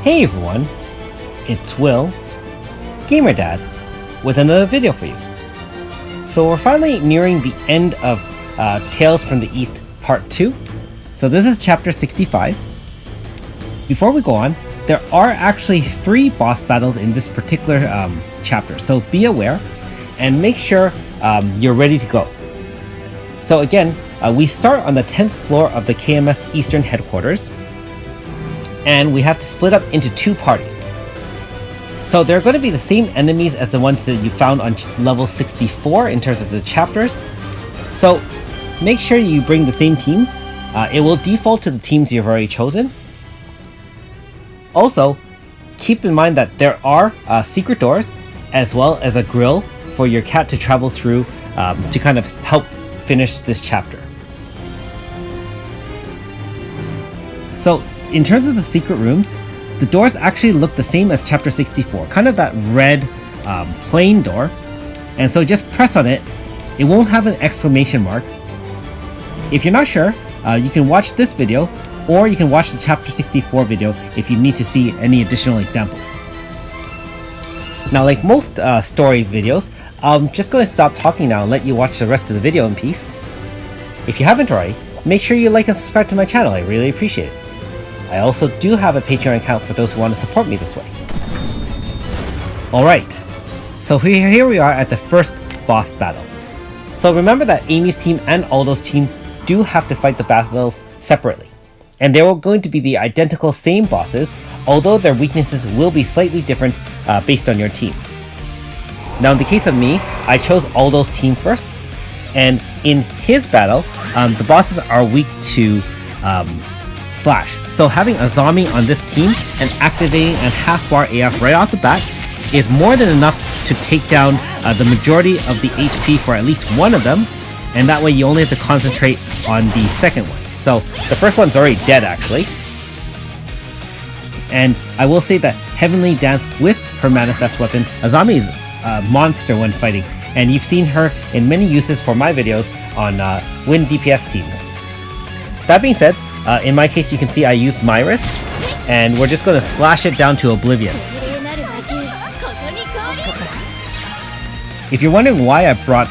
Hey everyone, it's Will, Gamer Dad, with another video for you. So we're finally nearing the end of Tales from the East Part 2. So this is Chapter 65. Before we go on, there are actually 3 boss battles in this particular chapter, so be aware and make sure you're ready to go. So again, we start on the 10th floor of the KMS Eastern Headquarters, and we have to split up into 2 parties. So they're going to be the same enemies as the ones that you found on level 64 in terms of the chapters. So make sure you bring the same teams. It will default to the teams you've already chosen. Also, keep in mind that there are secret doors as well as a grill for your cat to travel through to kind of help finish this chapter. So in terms of the secret rooms, the doors actually look the same as chapter 64, kind of that red plain door. And so just press on it. It won't have an exclamation mark. If you're not sure, you can watch this video, or you can watch the chapter 64 video if you need to see any additional examples. Now, like most story videos, I'm just going to stop talking now and let you watch the rest of the video in peace. If you haven't already, make sure you like and subscribe to my channel, I really appreciate it. I also do have a Patreon account for those who want to support me this way. Alright, so here we are at the first boss battle. So remember that Amy's team and Aldo's team do have to fight the battles separately. And they are going to be the identical same bosses, although their weaknesses will be slightly different based on your team. Now in the case of me, I chose Aldo's team first, and in his battle, the bosses are weak to Slash. So having a zombie on this team and activating a half bar AF right off the bat is more than enough to take down the majority of the HP for at least one of them, and that way you only have to concentrate on the second one. So the first one's already dead actually. And I will say that Heavenly Dance with her manifest weapon, Azami is a monster when fighting, and you've seen her in many uses for my videos on win DPS teams. That being said, in my case you can see I used Myris, and we're just going to slash it down to oblivion. If you're wondering why I brought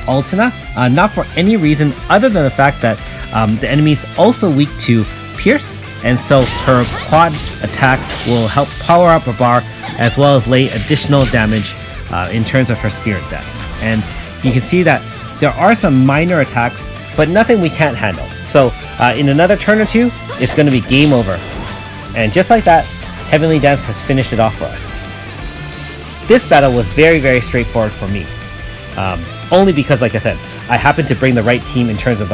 Altina, not for any reason other than the fact that the enemy is also weak to Pierce, and so her quad attack will help power up her bar as well as lay additional damage in terms of her spirit dance. And you can see that there are some minor attacks, but nothing we can't handle. So in another turn or two, it's going to be game over. And just like that, Heavenly Dance has finished it off for us. This battle was very straightforward for me. Only because, like I said, I happened to bring the right team in terms of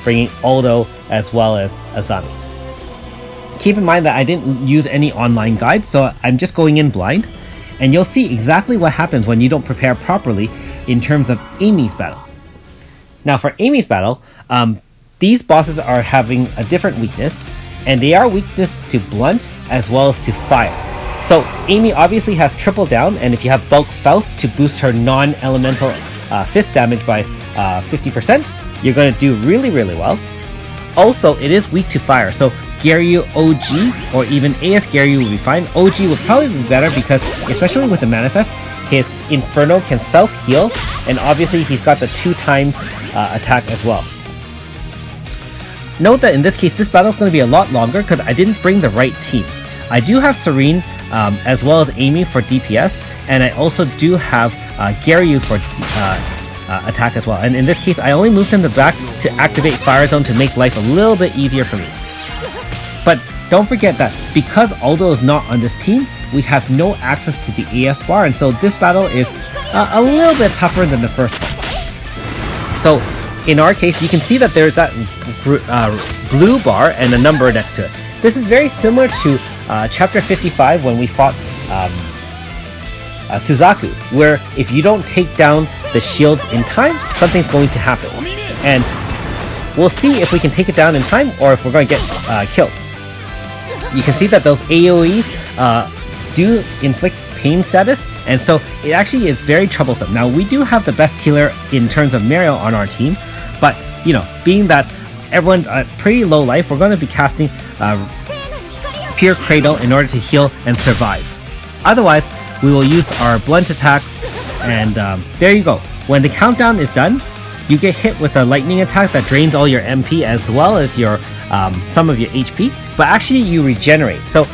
bringing Aldo as well as Azami. Keep in mind that I didn't use any online guides, so I'm just going in blind. And you'll see exactly what happens when you don't prepare properly in terms of Amy's battle. Now for Amy's battle, these bosses are having a different weakness, and they are weakness to blunt as well as to fire. So Amy obviously has triple down, and if you have bulk Faust to boost her non-elemental fist damage by 50%, you're going to do really well. Also, it is weak to fire, so Garyu OG or even AS Garyu will be fine. OG would probably be better because, especially with the manifest, his Inferno can self-heal, and obviously he's got the 2 times attack as well. Note that in this case, this battle is going to be a lot longer because I didn't bring the right team. I do have Serene as well as Amy for DPS, and I also do have Garyu for attack as well. And in this case, I only moved them to back to activate Fire Zone to make life a little bit easier for me. But don't forget that because Aldo is not on this team, we have no access to the AF bar, and so this battle is a little bit tougher than the first one. So in our case, you can see that there's that blue bar and a number next to it. This is very similar to chapter 55 when we fought Suzaku, where if you don't take down the shields in time, something's going to happen. And we'll see if we can take it down in time or if we're going to get killed. You can see that those AoEs do inflict pain status, and so it actually is very troublesome. Now, we do have the best healer in terms of Mario on our team, but, you know, being that everyone's at pretty low life, we're going to be casting Pure Cradle in order to heal and survive. Otherwise, we will use our blunt attacks, and there you go. When the countdown is done, you get hit with a lightning attack that drains all your MP as well as your some of your HP, but actually you regenerate, so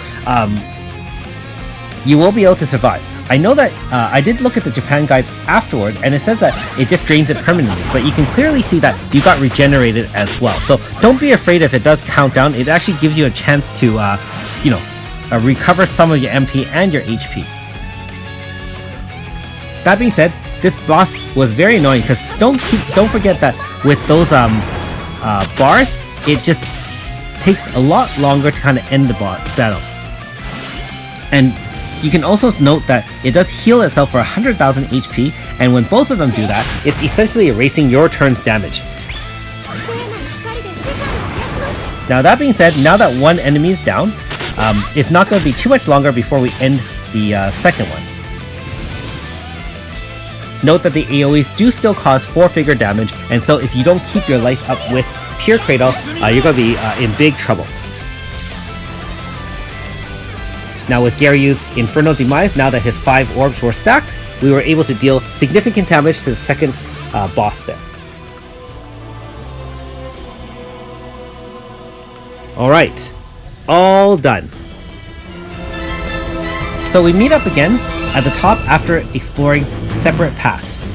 you will be able to survive. I know that I did look at the Japan guides afterward, and it says that it just drains it permanently, but you can clearly see that you got regenerated as well. So don't be afraid if it does count down. It actually gives you a chance to, recover some of your MP and your HP. That being said, this boss was very annoying because don't forget that with those bars, it just takes a lot longer to kind of end the battle. And you can also note that it does heal itself for 100,000 HP, and when both of them do that, it's essentially erasing your turn's damage. Now that being said, now that one enemy is down, it's not going to be too much longer before we end the second one. Note that the AoEs do still cause 4-figure damage, and so if you don't keep your life up with Pure Cradle, you're going to be in big trouble. Now with Garyu's Inferno Demise, now that his 5 orbs were stacked, we were able to deal significant damage to the second boss there. Alright, all done. So we meet up again at the top after exploring separate paths.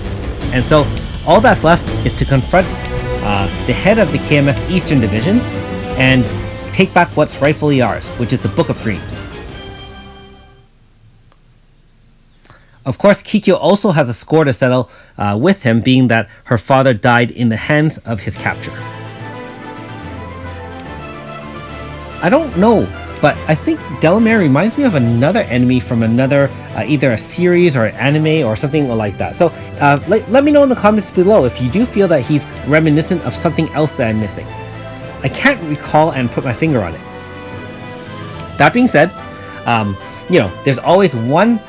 And so all that's left is to confront the head of the KMS Eastern Division and take back what's rightfully ours, which is the Book of Dreams. Of course, Kikyo also has a score to settle with him, being that her father died in the hands of his capture. I don't know, but I think Delamair reminds me of another enemy from another, either a series or an anime or something like that. So let me know in the comments below if you do feel that he's reminiscent of something else that I'm missing. I can't recall and put my finger on it. That being said, there's always one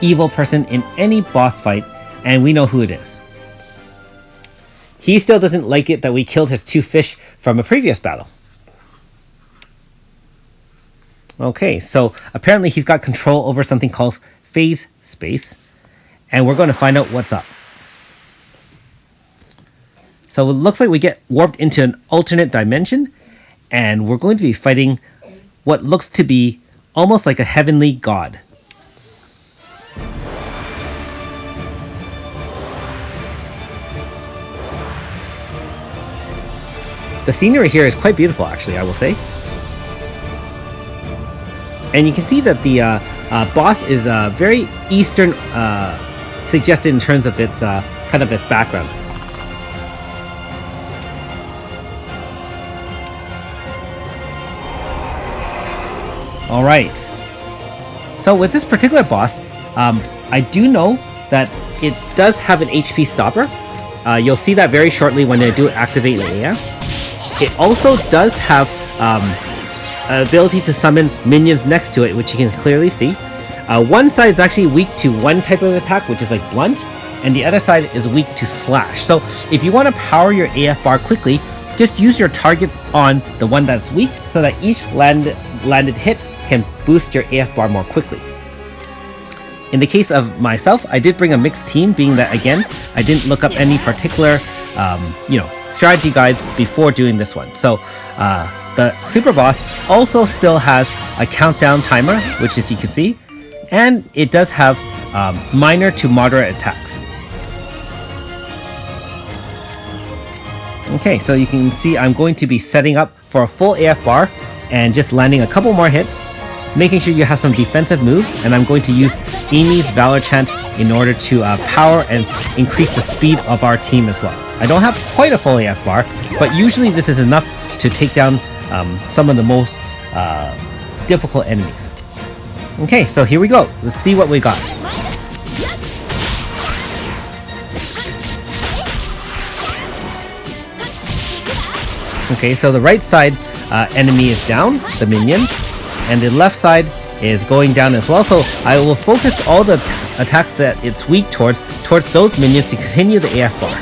evil person in any boss fight, and we know who it is. He still doesn't like it that we killed his 2 fish from a previous battle. Okay, so apparently he's got control over something called phase space, and we're going to find out what's up. So it looks like we get warped into an alternate dimension, and we're going to be fighting what looks to be almost like a heavenly god. The scenery here is quite beautiful, actually, I will say. And you can see that the boss is very Eastern suggested in terms of its kind of its background. All right. So with this particular boss, I do know that it does have an HP stopper. You'll see that very shortly when I do activate the AF. It also does have ability to summon minions next to it, which you can clearly see. One side is actually weak to one type of attack, which is like blunt, and the other side is weak to slash. So if you want to power your AF bar quickly, just use your targets on the one that's weak so that each landed hit can boost your AF bar more quickly. In the case of myself, I did bring a mixed team, being that, again, I didn't look up any particular strategy guides before doing this one. So the super boss also still has a countdown timer, which as you can see, and it does have minor to moderate attacks. Okay, so you can see I'm going to be setting up for a full AF bar and just landing a couple more hits, making sure you have some defensive moves, and I'm going to use Amy's Valor Chant in order to power and increase the speed of our team as well. I don't have quite a full AF bar, but usually this is enough to take down some of the most difficult enemies. Okay, so here we go. Let's see what we got. Okay, so the right side enemy is down, the minion, and the left side is going down as well. So I will focus all the attacks that it's weak towards those minions to continue the AF bar.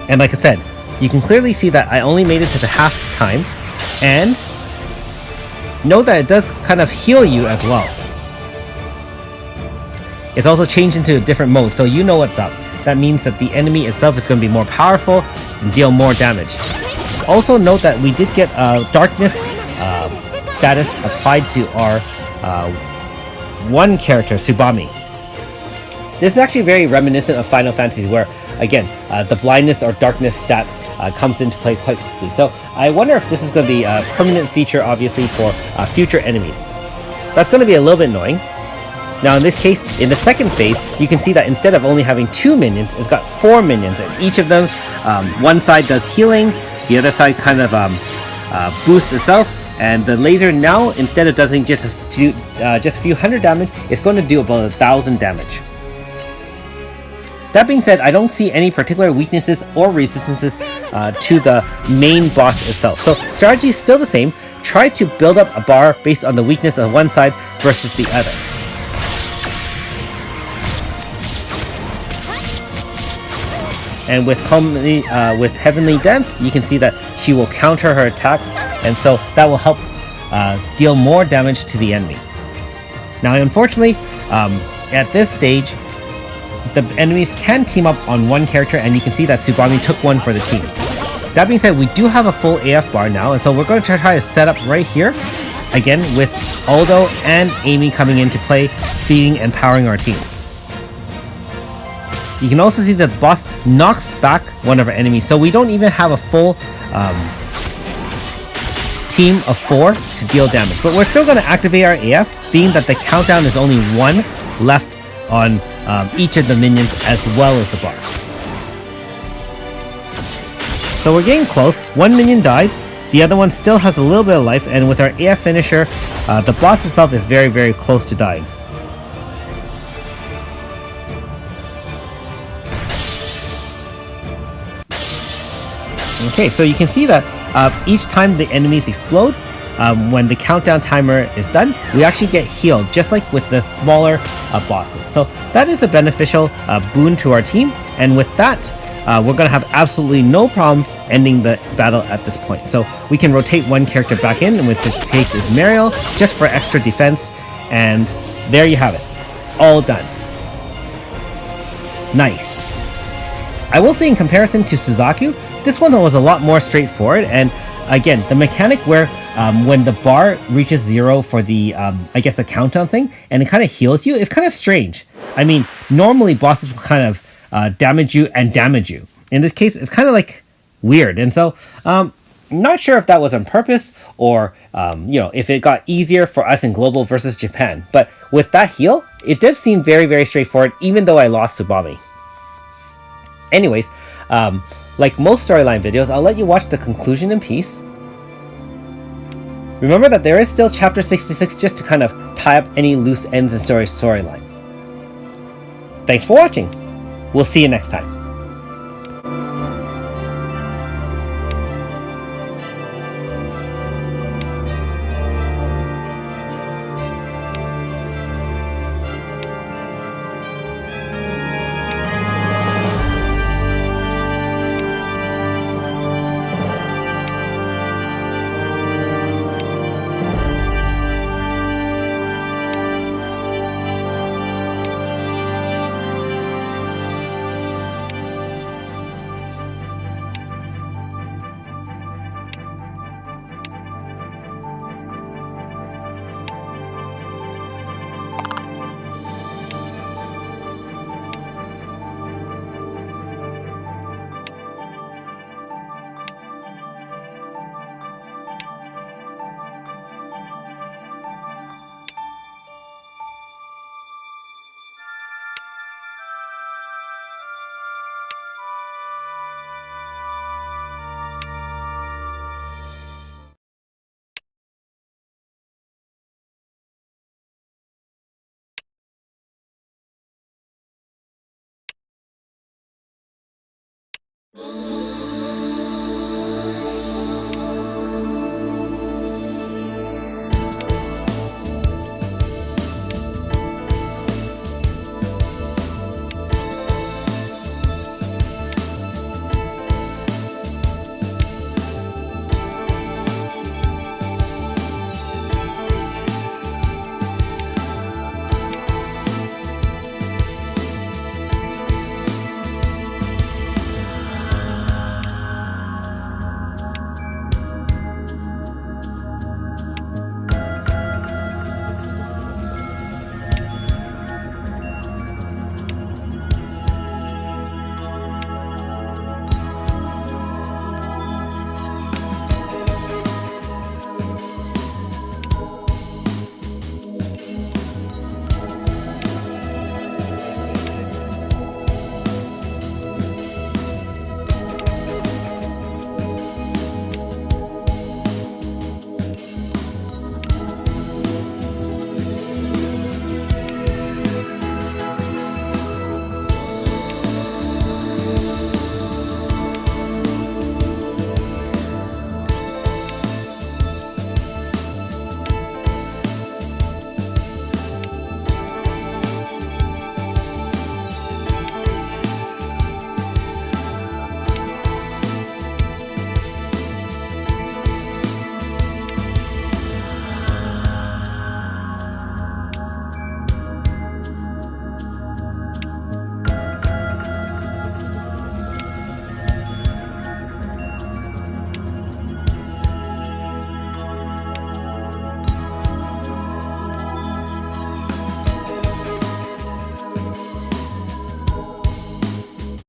And like I said, you can clearly see that I only made it to the half time, and note that it does kind of heal you as well. It's also changed into a different mode, so you know what's up. That means that the enemy itself is going to be more powerful and deal more damage. Also note that we did get darkness status applied to our one character, Tsubame. This is actually very reminiscent of Final Fantasy, where again the blindness or darkness stat comes into play quite quickly. So I wonder if this is going to be a permanent feature, obviously, for future enemies. That's going to be a little bit annoying. Now in this case, in the second phase, you can see that instead of only having 2 minions, it's got 4 minions, and each of them, one side does healing, the other side kind of boosts itself, and the laser now, instead of doing just a few hundred damage, it's going to do about 1,000 damage. That being said, I don't see any particular weaknesses or resistances to the main boss itself. So strategy is still the same. Try to build up a bar based on the weakness of one side versus the other. And with Heavenly Dance, you can see that she will counter her attacks, and so that will help deal more damage to the enemy. Now, unfortunately, at this stage, the enemies can team up on one character, and you can see that Tsubame took one for the team. That being said, we do have a full AF bar now, and so we're going to try to set up right here, again with Aldo and Amy coming into play, speeding and powering our team. You can also see that the boss knocks back one of our enemies, so we don't even have a full team of 4 to deal damage. But we're still going to activate our AF, being that the countdown is only 1 left on each of the minions as well as the boss. So we're getting close. 1 minion died, the other one still has a little bit of life, and with our AF finisher, the boss itself is very, very close to dying. Okay, so you can see that each time the enemies explode, when the countdown timer is done, we actually get healed, just like with the smaller bosses. So that is a beneficial boon to our team, and with that, we're going to have absolutely no problem ending the battle at this point. So we can rotate one character back in, and with this case is Mariel, just for extra defense, and there you have it. All done. Nice. I will say, in comparison to Suzaku, this one was a lot more straightforward, and again, the mechanic where when the bar reaches 0 for the, I guess the countdown thing, and it kind of heals you, is kind of strange. I mean, normally bosses will kind of damage you and damage you. In this case, it's kind of like weird, and so not sure if that was on purpose or if it got easier for us in global versus Japan. But with that heal, it did seem very, very straightforward, even though I lost Tsubame. Anyways, like most storyline videos, I'll let you watch the conclusion in peace. Remember that there is still chapter 66 just to kind of tie up any loose ends in storyline. Thanks for watching. We'll see you next time.